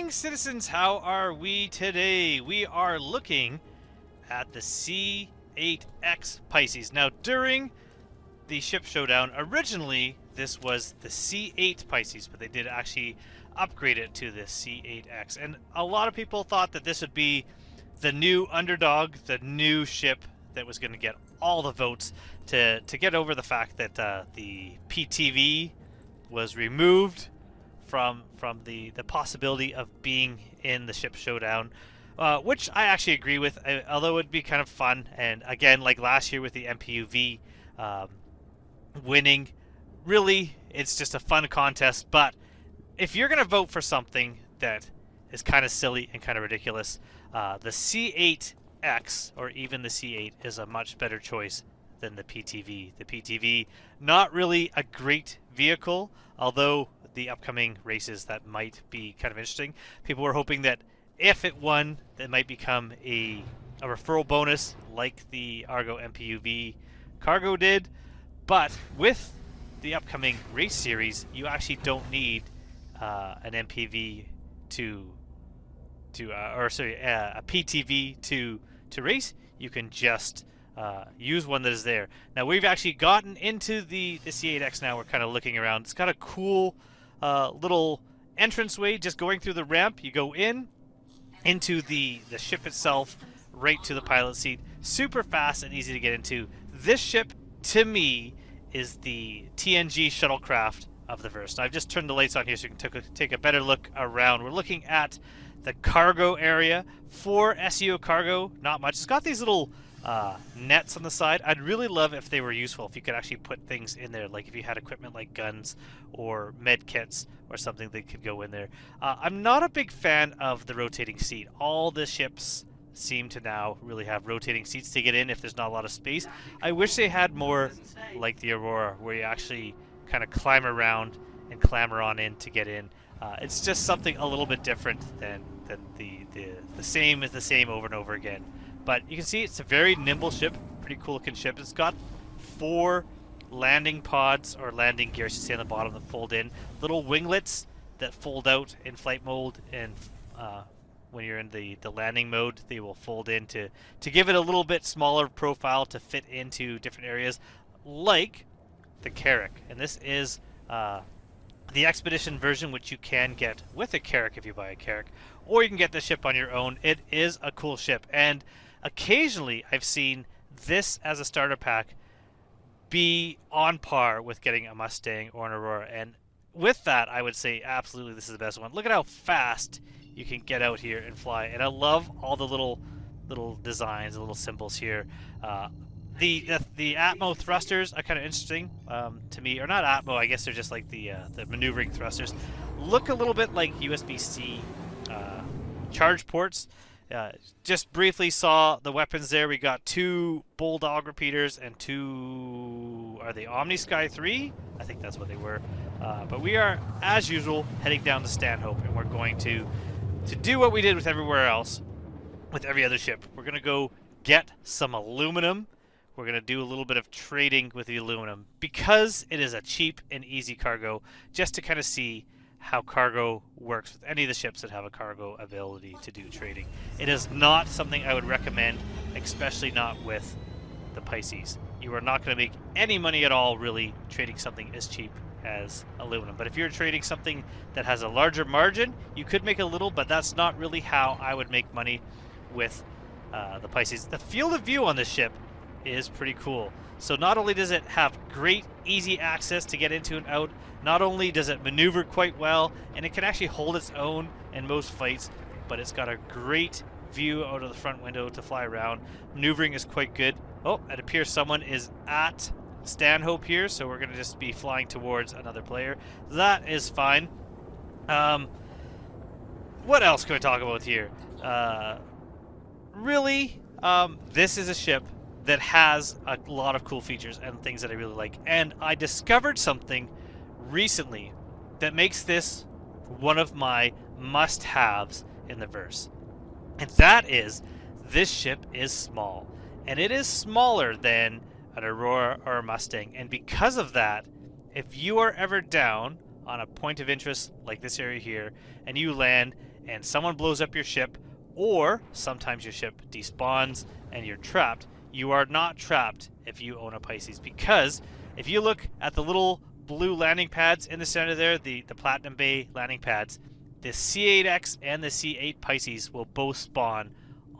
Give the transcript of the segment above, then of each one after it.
Citizens, how are we today? We are looking at the C8X Pisces. Now, during the ship showdown, originally this was the C8 Pisces, but they did actually upgrade it to the C8X. And a lot of people thought that this would be the new underdog, the new ship that was going to get all the votes to get over the fact that the PTV was removed from the possibility of being in the ship showdown, which I actually agree with, although it would be kind of fun. And again, like last year with the MPUV winning, really, it's just a fun contest. But if you're going to vote for something that is kind of silly and kind of ridiculous, the C8X or even the C8 is a much better choice than the PTV. The PTV, not really a great vehicle, although the upcoming races that might be kind of interesting. People were hoping that if it won, that might become a referral bonus like the Argo MPUV Cargo did. But with the upcoming race series, you actually don't need an MPV a PTV to race. You can just use one that is there. Now we've actually gotten into the C8X now. We're kind of looking around. It's got a cool little entranceway just going through the ramp. You go into the ship itself, right to the pilot seat. Super fast and easy to get into. This ship, to me, is the TNG shuttlecraft of the verse. Now, I've just turned the lights on here so you can take a better look around. We're looking at the cargo area. For SEO cargo, not much. It's got these little nets on the side. I'd really love if they were useful, if you could actually put things in there, like if you had equipment like guns or med kits or something that could go in there. I'm not a big fan of the rotating seat. All the ships seem to now really have rotating seats to get in if there's not a lot of space. I wish they had more like the Aurora, where you actually kind of climb around and clamber on in to get in. It's just something a little bit different than the same is the same over and over again. But you can see it's a very nimble ship, pretty cool looking ship. It's got 4 landing pods or landing gears, you see on the bottom, that fold in. Little winglets that fold out in flight mode, and when you're in the landing mode, they will fold in to give it a little bit smaller profile to fit into different areas, like the Carrack. And this is the Expedition version, which you can get with a Carrack if you buy a Carrack, or you can get the ship on your own. It is a cool ship, and occasionally I've seen this as a starter pack be on par with getting a Mustang or an Aurora, and with that I would say absolutely this is the best one. Look at how fast you can get out here and fly, and I love all the little designs, the little symbols here. The Atmo thrusters are kind of interesting to me, or not Atmo, I guess they're just like the maneuvering thrusters. Look a little bit like USB-C charge ports. Just briefly saw the weapons there. We got 2 Bulldog repeaters and 2, are they Omni Sky 3? I think that's what they were. But we are, as usual, heading down to Stanhope, and we're going to do what we did with everywhere else, with every other ship. We're going to go get some aluminum. We're going to do a little bit of trading with the aluminum, because it is a cheap and easy cargo, just to kind of see how cargo works with any of the ships that have a cargo ability to do trading. It is not something I would recommend, especially not with the Pisces. You are not going to make any money at all, really, trading something as cheap as aluminum. But if you're trading something that has a larger margin, you could make a little, but that's not really how I would make money with the Pisces. The field of view on this ship is pretty cool. So not only does it have great easy access to get into and out, not only does it maneuver quite well, and it can actually hold its own in most fights, but it's got a great view out of the front window to fly around. Maneuvering is quite good. Oh, it appears someone is at Stanhope here, so we're going to just be flying towards another player. That is fine. What else can we talk about here? Really, this is a ship that has a lot of cool features and things that I really like. And I discovered something recently that makes this one of my must-haves in the verse. And that is, this ship is small. And it is smaller than an Aurora or a Mustang. And because of that, if you are ever down on a point of interest like this area here, and you land and someone blows up your ship, or sometimes your ship despawns and you're trapped, you are not trapped if you own a Pisces. Because if you look at the little blue landing pads in the center there, the Platinum Bay landing pads, the C8X and the C8 Pisces will both spawn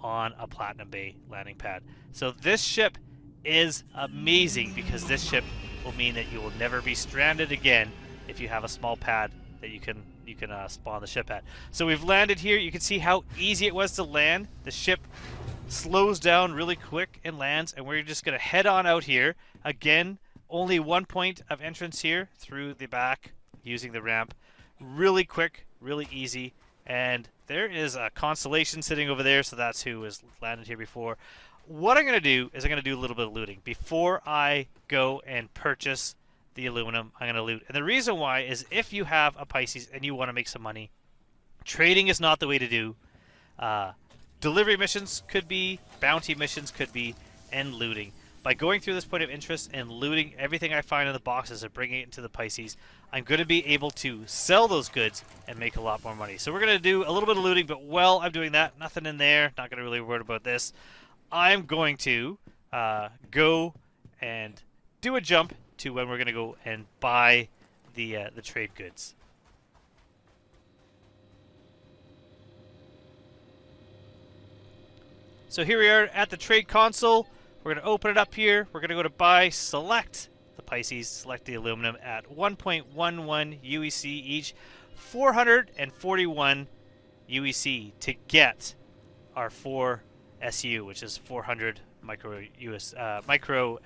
on a Platinum Bay landing pad. So this ship is amazing because this ship will mean that you will never be stranded again if you have a small pad that you can spawn the ship at. So we've landed here. You can see how easy it was to land. The ship slows down really quick and lands, and we're just going to head on out here. Again, only one point of entrance here through the back using the ramp. Really quick, really easy, and there is a Constellation sitting over there, so that's who has landed here before. What I'm going to do is I'm going to do a little bit of looting. Before I go and purchase the aluminum, I'm going to loot. And the reason why is if you have a Pisces and you want to make some money, trading is not the way to do. Delivery missions could be, bounty missions could be, and looting. By going through this point of interest and looting everything I find in the boxes and bringing it into the Pisces, I'm going to be able to sell those goods and make a lot more money. So we're going to do a little bit of looting, but while I'm doing that, nothing in there, not going to really worry about this. I'm going to go and do a jump to when we're going to go and buy the trade goods. So here we are at the trade console. We're going to open it up here. We're going to go to buy, select the Pisces, select the aluminum at 1.11 UEC each, 441 UEC to get our 4 SU, which is 400 micro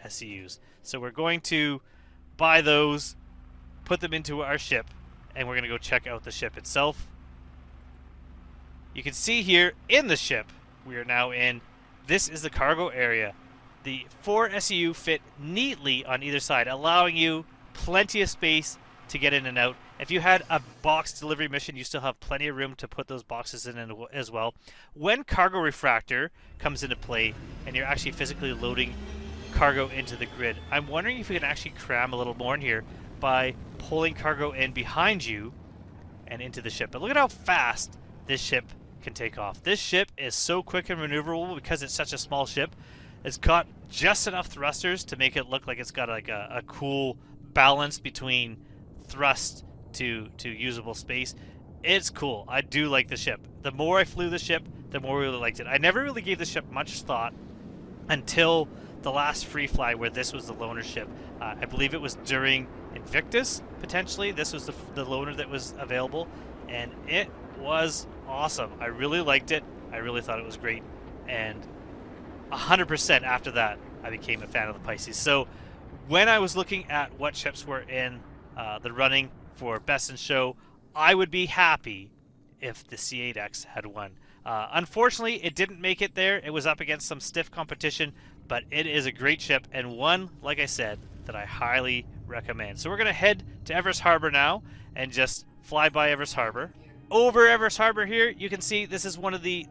SEUs. So we're going to buy those, put them into our ship, and we're going to go check out the ship itself. You can see here in the ship, we are now in, this is the cargo area. The 4 SEU fit neatly on either side, allowing you plenty of space to get in and out. If you had a box delivery mission, you still have plenty of room to put those boxes in as well. When cargo refractor comes into play and you're actually physically loading cargo into the grid, I'm wondering if you can actually cram a little more in here by pulling cargo in behind you and into the ship. But look at how fast this ship can take off. This ship is so quick and maneuverable because it's such a small ship. It's got just enough thrusters to make it look like it's got like a cool balance between thrust to usable space. It's cool. I do like the ship. The more I flew the ship, the more I really liked it. I never really gave the ship much thought until the last free fly where this was the loaner ship. I believe it was during Invictus, potentially. This was the loaner that was available, and it was awesome. I really liked it. I really thought it was great, and 100% after that, I became a fan of the Pisces. So when I was looking at what ships were in the running for Best in Show, I would be happy if the C8X had won. Unfortunately, it didn't make it there. It was up against some stiff competition, but it is a great ship and one, like I said, that I highly recommend. So we're going to head to Everest Harbor now and just fly by Everest Harbor. Over Everest Harbor here, you can see this is one of the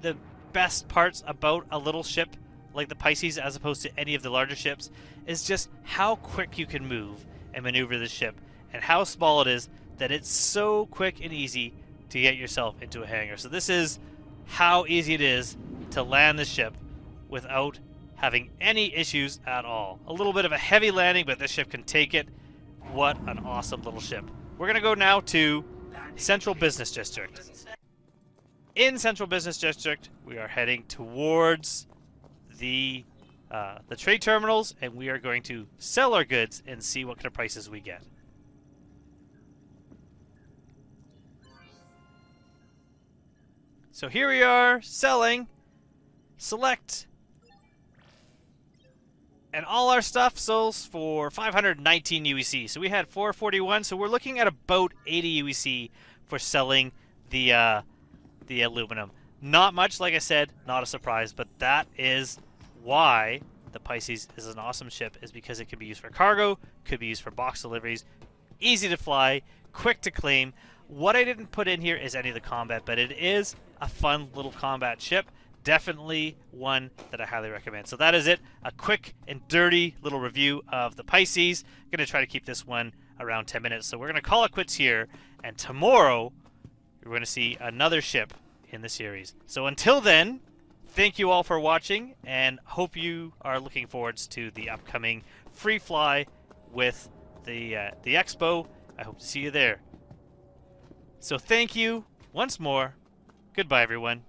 best parts about a little ship like the Pisces as opposed to any of the larger ships, is just how quick you can move and maneuver this ship and how small it is that it's so quick and easy to get yourself into a hangar. So this is how easy it is to land the ship without having any issues at all. A little bit of a heavy landing, but this ship can take it. What an awesome little ship. We're going to go now to Central Business District. In Central Business District, we are heading towards the trade terminals, and we are going to sell our goods and see what kind of prices we get. So here we are selling, select, and all our stuff sells for 519 UEC. So we had 441, so we're looking at about 80 UEC for selling the aluminum. Not much, like I said, not a surprise, but that is why the Pisces is an awesome ship, is because it can be used for cargo, could be used for box deliveries, easy to fly, quick to claim. What I didn't put in here is any of the combat, but it is a fun little combat ship. Definitely one that I highly recommend. So that is it. A quick and dirty little review of the Pisces. I'm going to try to keep this one around 10 minutes. So we're going to call it quits here. And tomorrow, we're going to see another ship in the series. So until then, thank you all for watching, and hope you are looking forwards to the upcoming free fly with the Expo. I hope to see you there. So thank you once more. Goodbye, everyone.